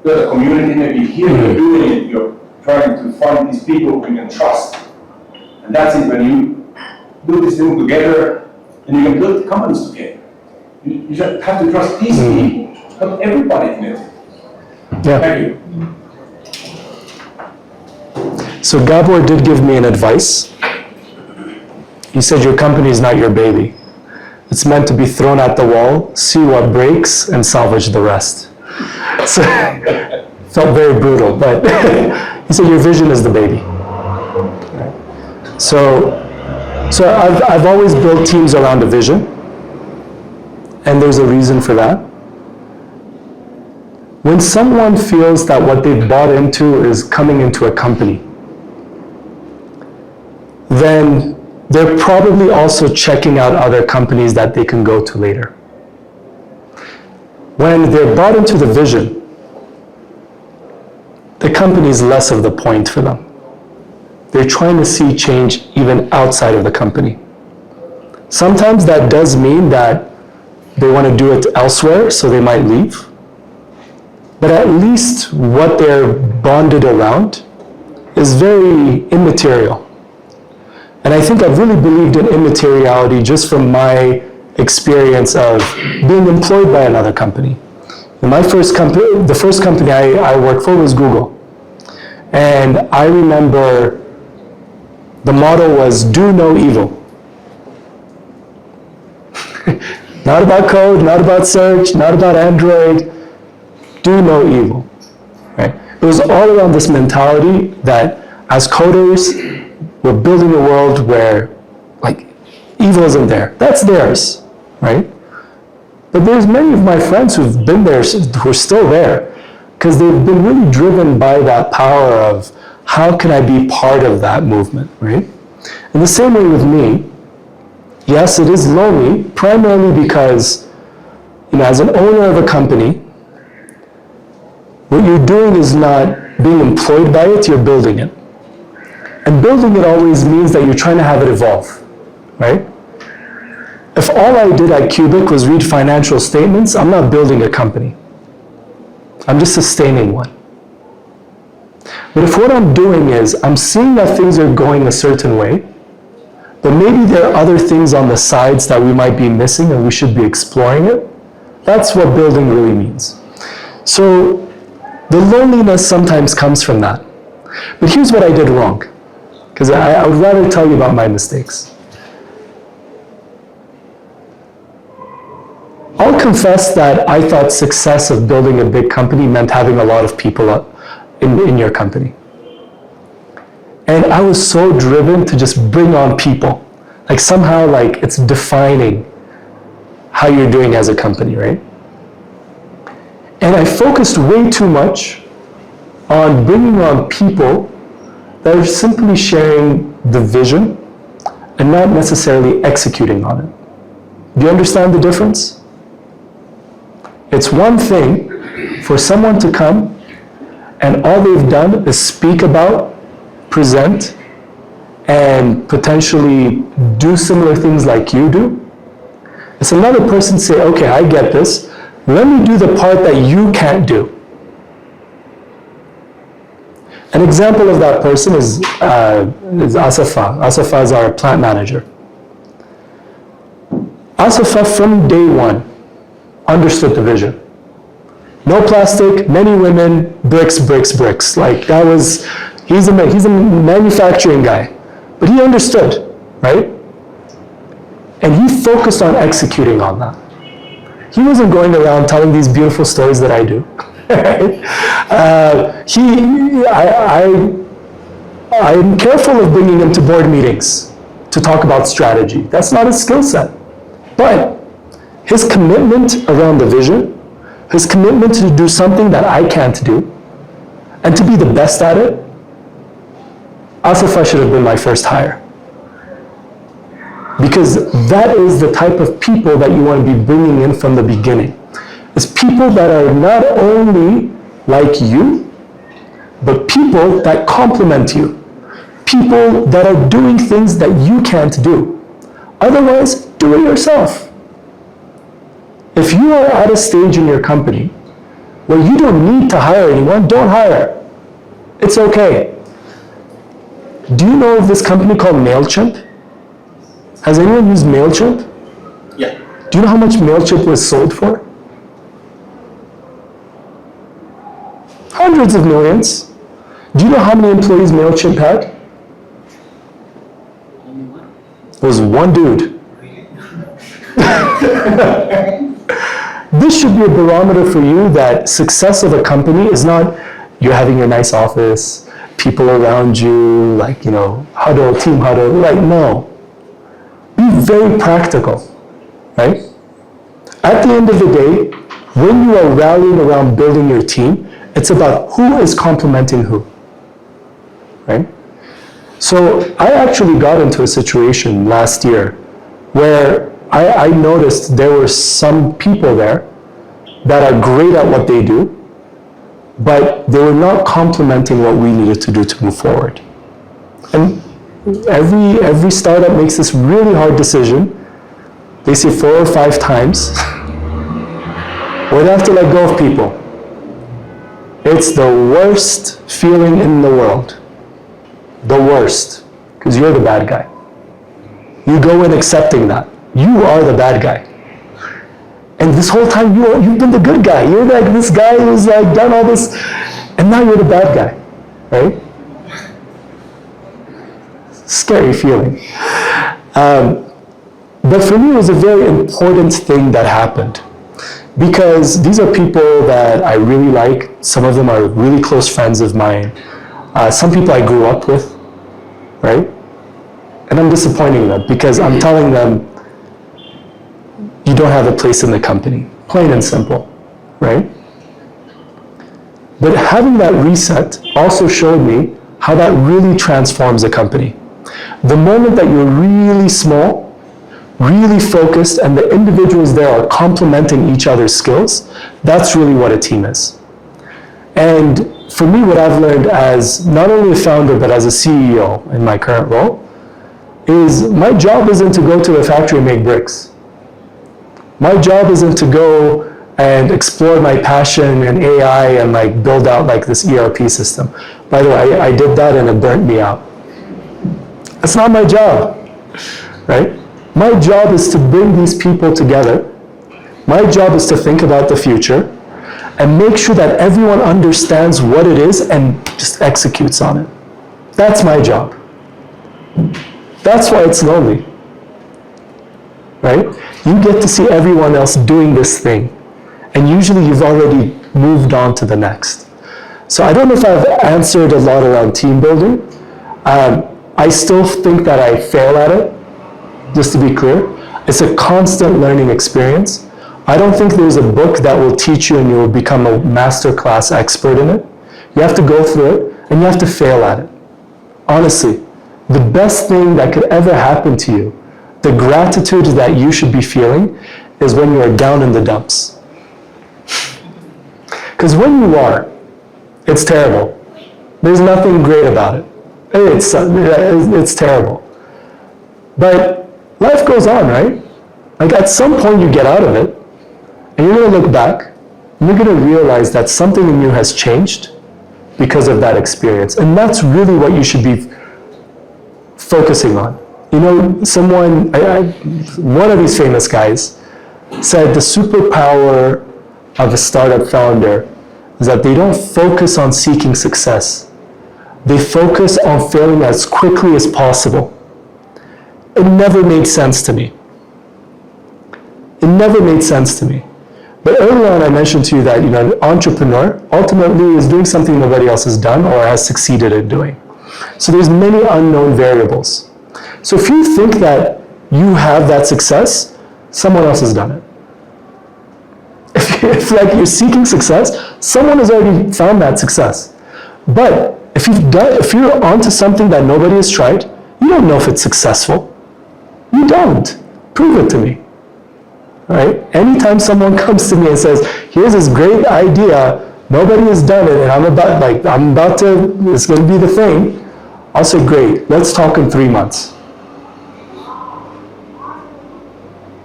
build a community. Maybe here you're doing it, you're trying to find these people who you can trust. And that's it, when you build this thing together, and you can build companies together. You just have to trust these people, not everybody in it. Yeah. Thank you. So Gabor did give me an advice. He said, your company is not your baby. It's meant to be thrown at the wall, see what breaks, and salvage the rest. So, felt very brutal, but he said, your vision is the baby. So I've always built teams around a vision, and there's a reason for that. When someone feels that what they've bought into is coming into a company, then they're probably also checking out other companies that they can go to later. When they're bought into the vision, the company is less of the point for them. They're trying to see change even outside of the company. Sometimes that does mean that they want to do it elsewhere, so they might leave. But at least what they're bonded around is very immaterial. And I think I've really believed in immateriality just from my experience of being employed by another company. And the first company I worked for was Google. And I remember the motto was, do no evil. Not about code, not about search, not about Android. Do no evil. Right? It was all around this mentality that as coders, we're building a world where evil isn't there. That's theirs, right? But there's many of my friends who've been there, who are still there, because they've been really driven by that power of how can I be part of that movement, right? In the same way with me, yes, it is lonely, primarily because, as an owner of a company, what you're doing is not being employed by it, you're building it. And building it always means that you're trying to have it evolve, right? If all I did at Kubik was read financial statements, I'm not building a company. I'm just sustaining one. But if what I'm doing is I'm seeing that things are going a certain way, but maybe there are other things on the sides that we might be missing and we should be exploring it. That's what building really means. So the loneliness sometimes comes from that. But here's what I did wrong, because I would rather tell you about my mistakes. I'll confess that I thought success of building a big company meant having a lot of people in your company. And I was so driven to just bring on people. Like somehow like it's defining how you're doing as a company, right? And I focused way too much on bringing on people that are simply sharing the vision and not necessarily executing on it. Do you understand the difference? It's one thing for someone to come and all they've done is speak about, present, and potentially do similar things like you do. It's another person say, okay, I get this. Let me do the part that you can't do. An example of that person is Asfaw. Asfaw is our plant manager. Asfaw from day one understood the vision. No plastic, many women, bricks, bricks, bricks. Like that was, he's a manufacturing guy, but he understood, right? And he focused on executing on that. He wasn't going around telling these beautiful stories that I do. I'm careful of bringing him to board meetings to talk about strategy. That's not his skill set. But his commitment around the vision, his commitment to do something that I can't do, and to be the best at it, Asfaw should have been my first hire. Because that is the type of people that you want to be bringing in from the beginning. It's people that are not only like you, but people that complement you. People that are doing things that you can't do. Otherwise, do it yourself. If you are at a stage in your company where you don't need to hire anyone, don't hire. It's okay. Do you know of this company called MailChimp? Has anyone used MailChimp? Yeah. Do you know how much MailChimp was sold for? Hundreds of millions. Do you know how many employees MailChimp had? Only one. It was one dude. This should be a barometer for you that success of a company is not you having your nice office, people around you, like, you know, huddle, team huddle. Like, no. Be very practical, right? At the end of the day, when you are rallying around building your team, it's about who is complementing who, right? So I actually got into a situation last year where I noticed there were some people there that are great at what they do, but they were not complementing what we needed to do to move forward. And every startup makes this really hard decision. They say 4 or 5 times, where they have to let go of people. It's the worst feeling in the world. The worst, because you're the bad guy. You go in accepting that. You are the bad guy. And this whole time you've been the good guy. You're like this guy who's like done all this, and now you're the bad guy, right? Scary feeling. But for me, it was a very important thing that happened, because these are people that I really like. Some of them are really close friends of mine. Some people I grew up with, right? And I'm disappointing them because I'm telling them, you don't have a place in the company, plain and simple, right? But having that reset also showed me how that really transforms a company. The moment that you're really small, really focused, and the individuals there are complementing each other's skills, that's really what a team is. And for me, what I've learned as not only a founder, but as a CEO in my current role, is my job isn't to go to a factory and make bricks. My job isn't to go and explore my passion in AI and like build out like this ERP system. By the way, I did that and it burnt me out. That's not my job. right? My job is to bring these people together. My job is to think about the future and make sure that everyone understands what it is and just executes on it. That's my job. That's why it's lonely, right? You get to see everyone else doing this thing, and usually you've already moved on to the next. So I don't know if I've answered a lot around team building. I still think that I fail at it, just to be clear. It's a constant learning experience. I don't think there's a book that will teach you and you will become a masterclass expert in it. You have to go through it and you have to fail at it. Honestly, the best thing that could ever happen to you, the gratitude that you should be feeling, is when you are down in the dumps. Because when you are, it's terrible. There's nothing great about it. It's terrible. But life goes on, right? Like at some point you get out of it, and you're going to look back, and you're going to realize that something in you has changed because of that experience. And that's really what you should be focusing on. You know, one of these famous guys said the superpower of a startup founder is that they don't focus on seeking success. They focus on failing as quickly as possible. It never made sense to me. It never made sense to me. But earlier on I mentioned to you that, you know, an entrepreneur ultimately is doing something nobody else has done or has succeeded in doing. So there's many unknown variables. So if you think that you have that success, someone else has done it. If like you're seeking success, someone has already found that success. But if you're onto something that nobody has tried, you don't know if it's successful. You don't. Prove it to me. Right? Anytime someone comes to me and says, here's this great idea, nobody has done it, and it's going to be the thing, I'll say, great, let's talk in 3 months.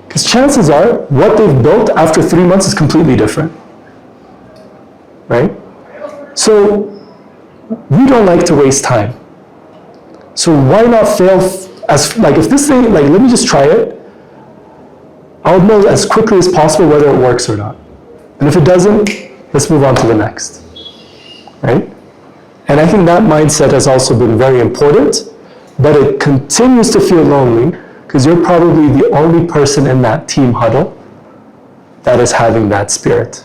Because chances are, what they've built after 3 months is completely different. Right? So, we don't like to waste time. So why not fail if this thing, let me just try it, I'll know as quickly as possible whether it works or not. And if it doesn't, let's move on to the next, right? And I think that mindset has also been very important, but it continues to feel lonely because you're probably the only person in that team huddle that is having that spirit.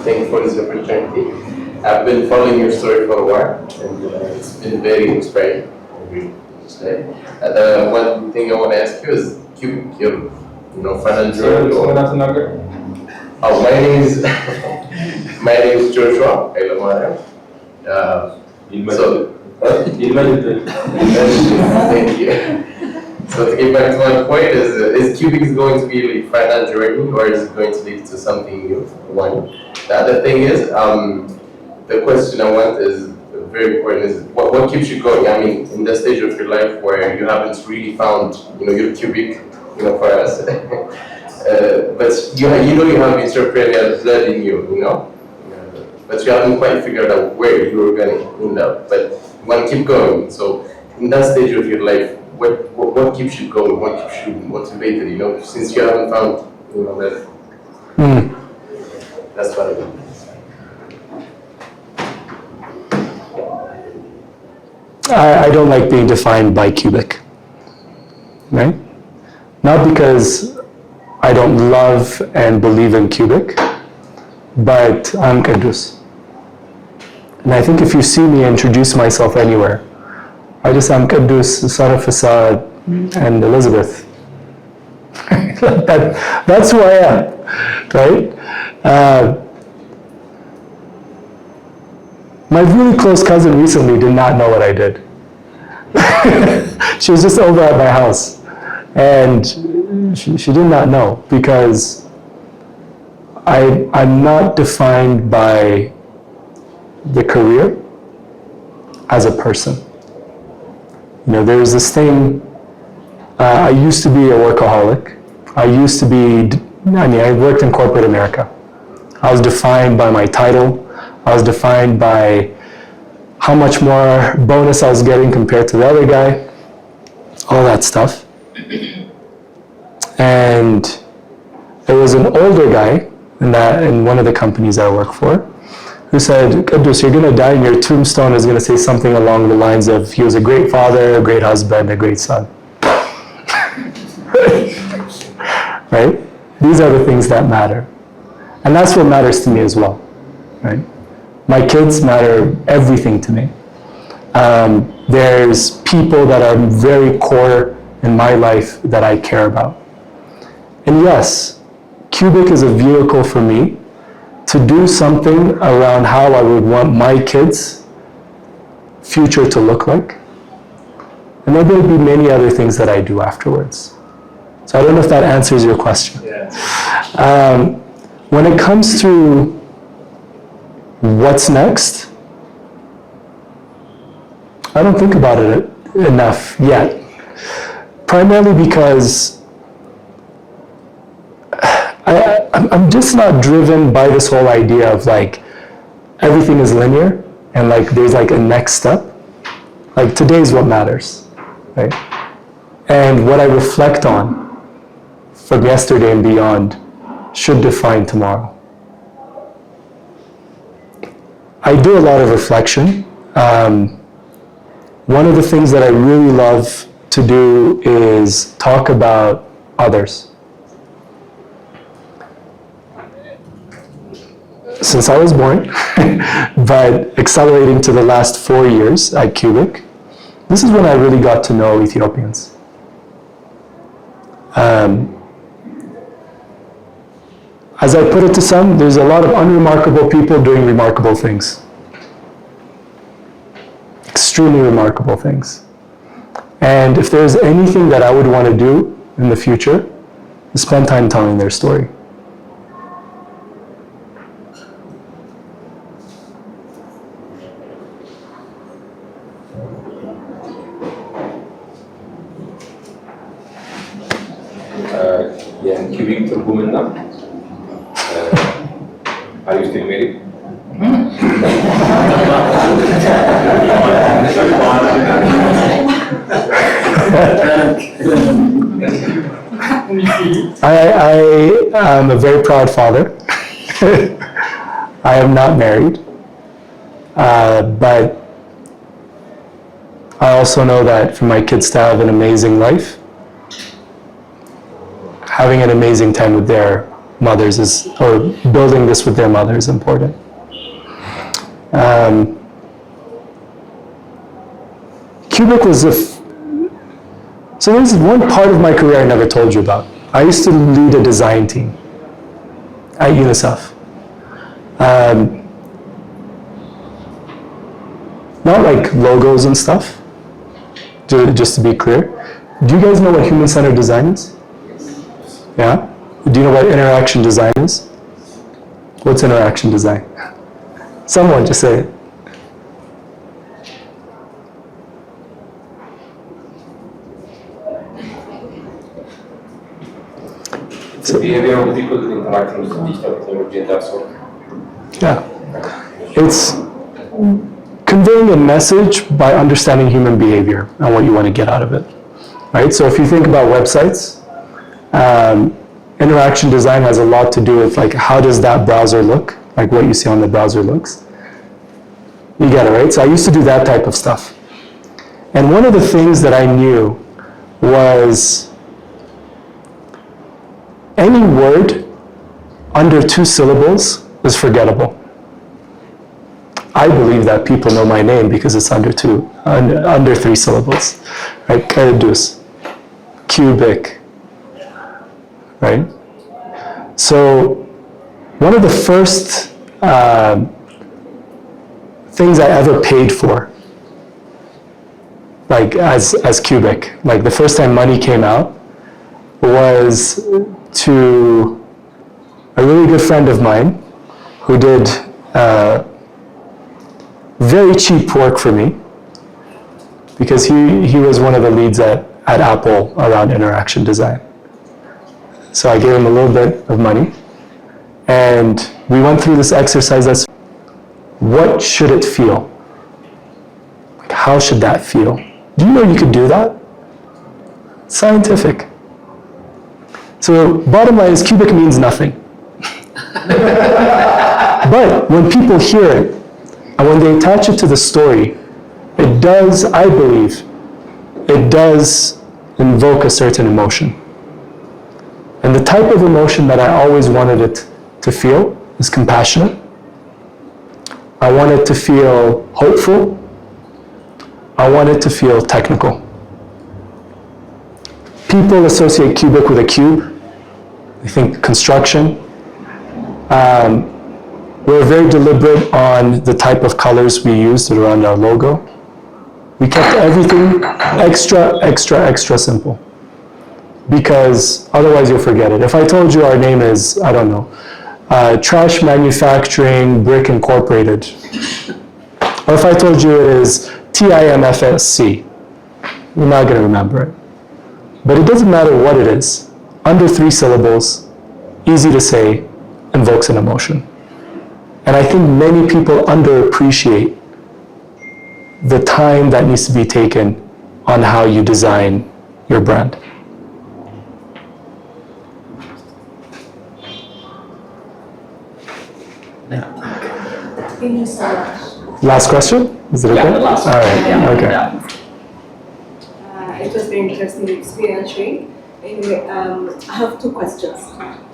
Thank you for this opportunity. I've been following your story for a while, and it's been very inspiring. One thing I want to ask you is, Kubik, your financial. Oh, my name is Joshua. Thank you. So to get back to my point, is Kubik going to be like final journey, or is it going to lead to something new? One. The other thing is, the question I want is very important, is what keeps you going? I mean, in the stage of your life where you haven't really found, your Kubik, for us. But you have entrepreneurial blood in you, but you haven't quite figured out where you're going to end up. But you want to keep going. So in that stage of your life, what keeps you going? What keeps you motivated? Since you haven't found, that. That's what I mean. I don't like being defined by Kubik, right? Not because I don't love and believe in Kubik, but I'm Kidus. And I think if you see me introduce myself anywhere, I'm Kidus, Sarah Fassad, and Elizabeth. That's who I am, right? My really close cousin recently did not know what I did. She was just over at my house, and she did not know, because I'm not defined by the career as a person. There's this thing, I used to be a workaholic. I worked in corporate America. I was defined by my title. I was defined by how much more bonus I was getting compared to the other guy, all that stuff. And there was an older guy in one of the companies I work for who said, Kidus, you're going to die and your tombstone is going to say something along the lines of, he was a great father, a great husband, a great son. Right? These are the things that matter. And that's what matters to me as well. Right? My kids matter everything to me. There's people that are very core in my life that I care about. And yes, Kubik is a vehicle for me to do something around how I would want my kids' future to look like. And then there'll be many other things that I do afterwards. So I don't know if that answers your question. Yeah. When it comes to what's next, I don't think about it enough yet. Primarily because I'm just not driven by this whole idea of like everything is linear and like there's like a next step. Like today's what matters, right? And what I reflect on from yesterday and beyond should define tomorrow. I do a lot of reflection. One of the things that I really love to do is talk about others. Since I was born, but accelerating to the last 4 years at Kubik, this is when I really got to know Ethiopians. As I put it to some, there's a lot of unremarkable people doing remarkable things. Extremely remarkable things. And if there's anything that I would want to do in the future, is spend time telling their story. የኪዩቢክ ትርጉምና are you still married? I am a very proud father. I am not married, but I also know that for my kids to have an amazing life, having an amazing time with their mothers is, or building this with their mother is important. Kubik was so there's one part of my career I never told you about. I used to lead a design team at UNICEF. Not like logos and stuff, just to be clear. Do you guys know what human-centered design is? Yeah? Do you know what interaction design is? What's interaction design? Someone just say it. It's the behavior of people interacting with digital technology and that sort. Yeah. It's conveying a message by understanding human behavior and what you want to get out of it. Right? So if you think about websites, interaction design has a lot to do with like how does that browser look, like what you see on the browser looks. You get it, right? So I used to do that type of stuff. And one of the things that I knew was any word under 2 syllables is forgettable. I believe that people know my name because it's under 3 syllables, right? Kidus, Kubik, right? So one of the first things I ever paid for, like as Kubik, like the first time money came out, was to a really good friend of mine who did very cheap work for me because he was one of the leads at Apple around interaction design. So I gave him a little bit of money and we went through this exercise that's what should it feel? How should that feel? Do you know you could do that? Scientific. So bottom line is Kubik means nothing. But when people hear it, and when they attach it to the story, it does, I believe, it does invoke a certain emotion. And the type of emotion that I always wanted it to feel is compassionate. I want it to feel hopeful. I want it to feel technical. People associate Kubik with a cube. They think construction. We're very deliberate on the type of colors we used around our logo. We kept everything extra simple. Because otherwise you'll forget it. If I told you our name is, I don't know, Trash Manufacturing Brick Incorporated, or if I told you it is TIMFSC, you're not going to remember it. But it doesn't matter what it is. Under 3 syllables, easy to say, invokes an emotion. And I think many people underappreciate the time that needs to be taken on how you design your brand. Thank you so much. Last question? Is it okay? Yeah, the last one. All right, Yeah. okay. Yeah. It was very interesting experience, Sri. Anyway, I have 2 questions.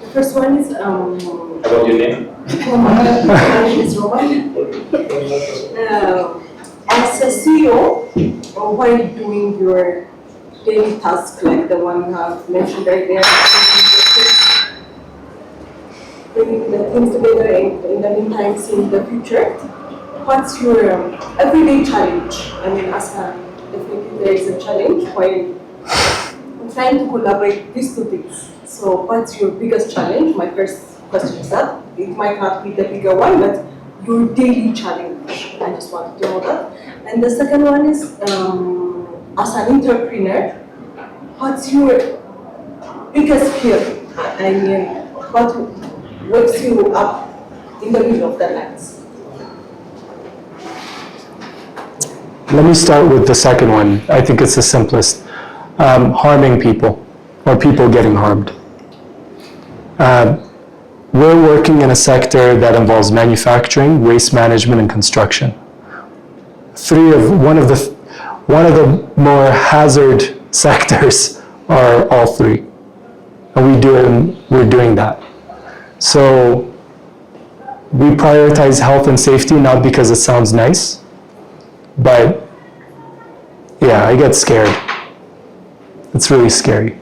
The first one is, About your name? my name is Roman. As a CEO, while doing your daily tasks like the one you have mentioned right there, bringing the things together and in the meantime seeing the future, what's your everyday challenge? I mean, definitely there is a challenge while trying to collaborate these 2 things. So what's your biggest challenge? My first question is that. It might not be the bigger one, but your daily challenge. I just wanted to know that. And the second one is, as an entrepreneur, what's your biggest fear? I mean, what wakes you up in the middle of the night? Let me start with the second one. I think it's the simplest. Harming people, or people getting harmed. We're working in a sector that involves manufacturing, waste management, and construction. One of the more hazard sectors are all 3. And we're doing that. So we prioritize health and safety, not because it sounds nice, but yeah, I get scared. It's really scary.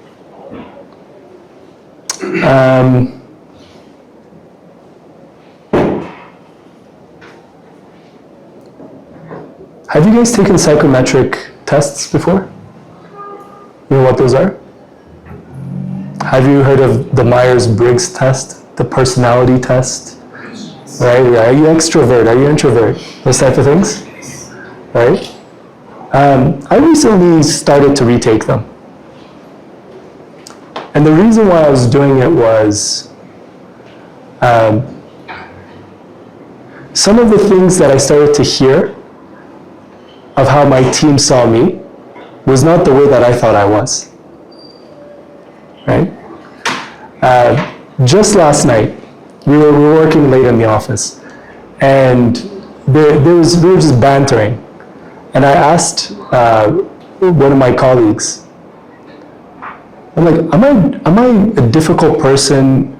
Have you guys taken psychometric tests before? You know what those are? Have you heard of the Myers-Briggs test, the personality test? Right? Are you extrovert? Are you introvert? Those type of things? Right? I recently started to retake them. And the reason why I was doing it was some of the things that I started to hear of how my team saw me was not the way that I thought I was. Right? Just last night, we were working late in the office, and we were just bantering. And I asked one of my colleagues, I'm like, am I a difficult person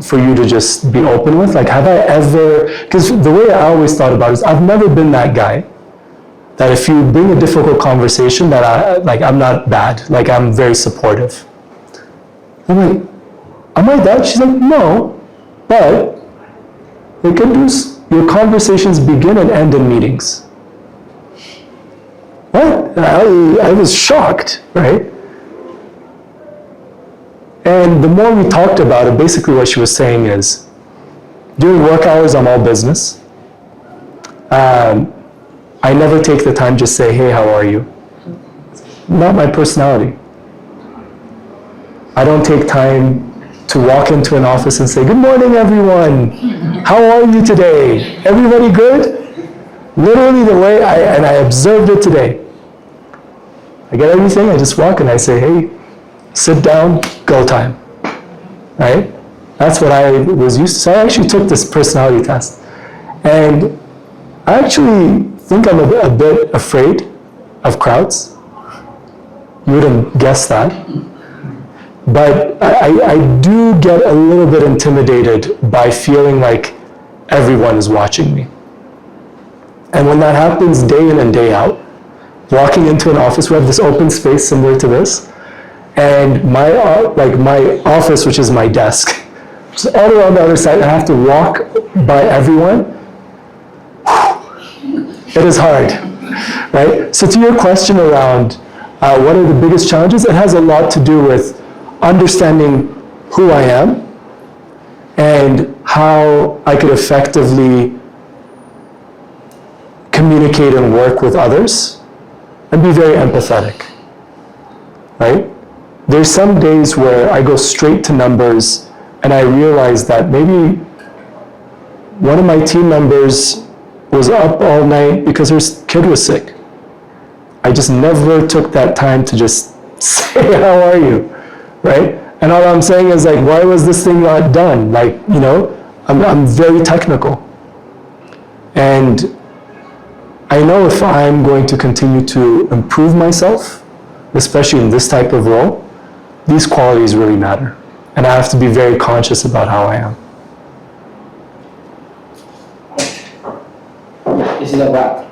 for you to just be open with? Like, have I ever, because the way I always thought about it is I've never been that guy that if you bring a difficult conversation that I'm not bad, like I'm very supportive. I'm like, am I that? She's like, no, but your conversations begin and end in meetings. What? I was shocked, right? And the more we talked about it, basically what she was saying is, during work hours, I'm all business. I never take the time to just say, hey, how are you? Not my personality. I don't take time to walk into an office and say, good morning, everyone. How are you today? Everybody good? Literally the way and I observed it today. I get everything, I just walk and I say, hey, sit down, go time, right? That's what I was used to. So I actually took this personality test. And I actually think I'm a bit afraid of crowds. You wouldn't guess that. But I do get a little bit intimidated by feeling like everyone is watching me. And when that happens day in and day out, walking into an office, we have this open space similar to this, and my office, which is my desk, is all around the other side, and I have to walk by everyone. It is hard, right? So to your question around what are the biggest challenges, it has a lot to do with understanding who I am and how I could effectively communicate and work with others and be very empathetic, right? There's some days where I go straight to numbers and I realize that maybe one of my team members was up all night because her kid was sick. I just never took that time to just say, how are you, right? And all I'm saying is like, why was this thing not done? Like, you know, I'm very technical. And I know if I'm going to continue to improve myself, especially in this type of role, these qualities really matter. And I have to be very conscious about how I am. Is it a wrap?